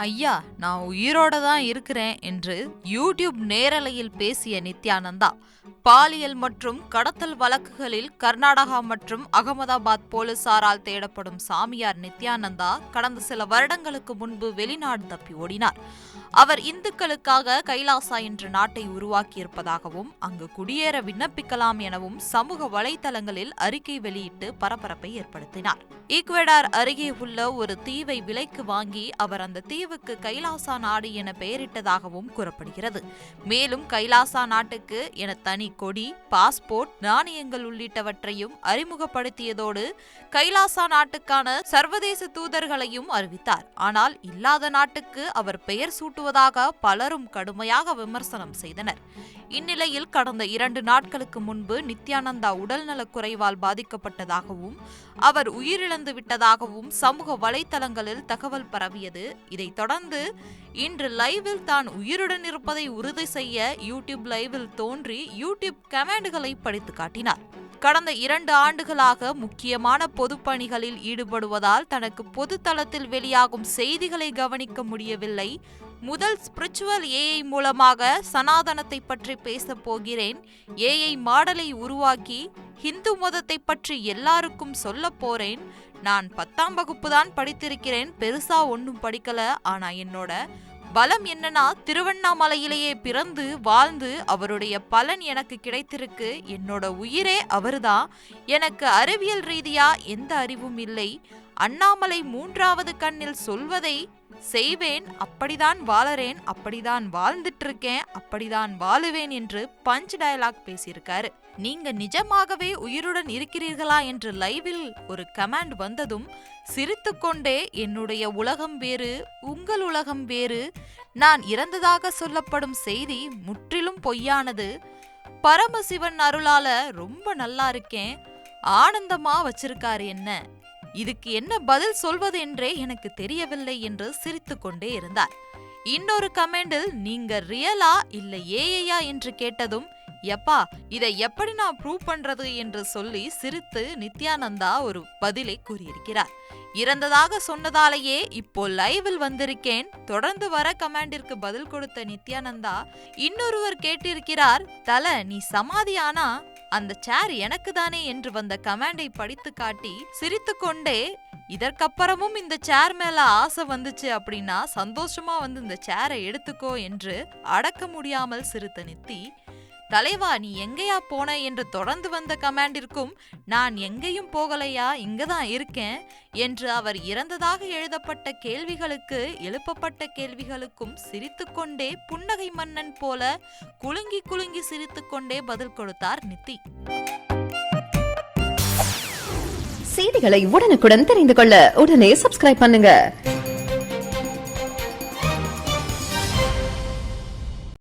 ஐயா, நான் உயிரோட தான் இருக்கிறேன் என்று யூடியூப் நேரலையில் பேசிய நித்யானந்தா பாலியல் மற்றும் கடத்தல் வழக்குகளில் கர்நாடகா மற்றும் அகமதாபாத் போலீசாரால் தேடப்படும் சாமியார் நித்யானந்தா கடந்த சில வருடங்களுக்கு முன்பு வெளிநாடு தப்பி ஓடினார். அவர் இந்துக்களுக்காக கைலாசா என்ற நாட்டை உருவாக்கியிருப்பதாகவும் அங்கு குடியேற விண்ணப்பிக்கலாம் எனவும் சமூக வலைதளங்களில் அறிக்கை வெளியிட்டு பரபரப்பை ஏற்படுத்தினார். ஈக்வெடார் அருகே உள்ள ஒரு தீவை விலைக்கு வாங்கி அவர் அந்த தீவுக்கு கைலாசா நாடு என பெயரிட்டதாகவும் கூறப்படுகிறது. மேலும் கைலாசா நாட்டுக்கு என தனி கொடி, பாஸ்போர்ட், நாணயங்கள் உள்ளிட்டவற்றையும் அறிமுகப்படுத்தியதோடு கைலாசா நாட்டுக்கான சர்வதேச தூதர்களையும் அறிவித்தார். ஆனால் இல்லாத நாட்டுக்கு அவர் பெயர் சூட்டுவதாக பலரும் கடுமையாக விமர்சனம் செய்தனர். இந்நிலையில் கடந்த 2 நாட்களுக்கு முன்பு நித்யானந்தா உடல்நலக் குறைவால் பாதிக்கப்பட்டதாகவும் அவர் உயிரிழந்து விட்டதாகவும் சமூக வலைதளங்களில் தகவல் பரவியது. இதைத் தொடர்ந்து இன்று லைவில் தான் உயிருடன் இருப்பதை உறுதி செய்ய யூடியூப் லைவில் தோன்றி யூடியூப் கமெண்ட்களை படித்து காட்டினார். கடந்த 2 ஆண்டுகளாக முக்கியமான பொதுப்பணிகளில் ஈடுபடுவதால் தனக்கு பொது தளத்தில் வெளியாகும் செய்திகளை கவனிக்க முடியவில்லை. முதல் ஸ்பிரிச்சுவல் ஏஐ மூலமாக சனாதனத்தை பற்றி பேசப் போகிறேன். ஏஐ மாடலை உருவாக்கி ஹிந்து மதத்தை பற்றி எல்லாருக்கும் சொல்ல போறேன். நான் 10ஆம் வகுப்பு தான் படித்திருக்கிறேன், பெருசா ஒன்னும் படிக்கல. ஆனா என்னோட பலம் என்னன்னா, திருவண்ணாமலையிலேயே பிறந்து வாழ்ந்து அவருடைய பலன் எனக்கு கிடைத்திருக்கு. என்னோட உயிரே அவர்தான். எனக்கு அறிவியல் ரீதியா எந்த அறிவும் இல்லை. அண்ணாமலை 3வது கண்ணில் சொல்வதை செய்வேன். அப்படிதான் வாழறேன், அப்படிதான் வாழ்ந்துட்டு இருக்கேன், அப்படிதான் வாழுவேன் என்று பஞ்ச் டயலாக் பேசியிருக்காரு. நீங்க நிஜமாகவே உயிருடன் இருக்கிறீர்களா என்று லைவில் ஒரு கமெண்ட் வந்ததும் சிரித்துக்கொண்டே என்னுடைய உலகம் வேறு, உங்கள் உலகம் வேறு, நான் இறந்ததாக சொல்லப்படும் செய்தி முற்றிலும் பொய்யானது, பரமசிவன் அருளால ரொம்ப நல்லா இருக்கேன், ஆனந்தமா வச்சிருக்காரு, என்ன இதுக்கு என்ன பதில் சொல்வது என்றே எனக்கு தெரியவில்லை என்று சிரித்துக்கொண்டே இருந்தார். இன்னொரு கமெண்டில் நீங்க ரியலா இல்ல ஏஐயா என்று கேட்டதும், எப்பா இதை எப்படி நான் ப்ரூவ் பண்றது என்று சொல்லி சிரித்து நித்யானந்தா ஒரு பதிலை கூறியிருக்கிறார். இறந்ததாக சொன்னதாலேயே இப்போ லைவில் வந்திருக்கேன். தொடர்ந்து வர கமெண்டிற்கு பதில் கொடுத்த நித்யானந்தா இன்னொருவர் கேட்டிருக்கிறார், தல நீ சமாதியானா அந்த சேர் எனக்கு தானே என்று வந்த கமெண்டை படித்து காட்டி சிரித்துக்கொண்டே, இதற்கப்புறமும் இந்த சேர் மேல ஆசை வந்துச்சு அப்படின்னா சந்தோஷமா வந்து இந்த சேரை எடுத்துக்கோ என்று அடக்க முடியாமல் சிரித்த நித்தி, தலைவா நீ எங்கேயா போன என்று தொடர்ந்து வந்த கமெண்டிற்கும் நான் எங்கேயும் போகலையா, இங்கதான் இருக்கேன் என்று அவர் இறந்ததாக எழுதப்பட்ட கேள்விகளுக்கு எழுப்பப்பட்ட கேள்விகளுக்கும் சிரித்துக்கொண்டே புன்னகை மன்னன் போல குலுங்கி குலுங்கி சிரித்துக்கொண்டே பதில் கொடுத்தார் நித்தி. செய்திகளை உடனுக்குடன் தெரிந்து கொள்ள உடனே சப்ஸ்கிரைப் பண்ணுங்க.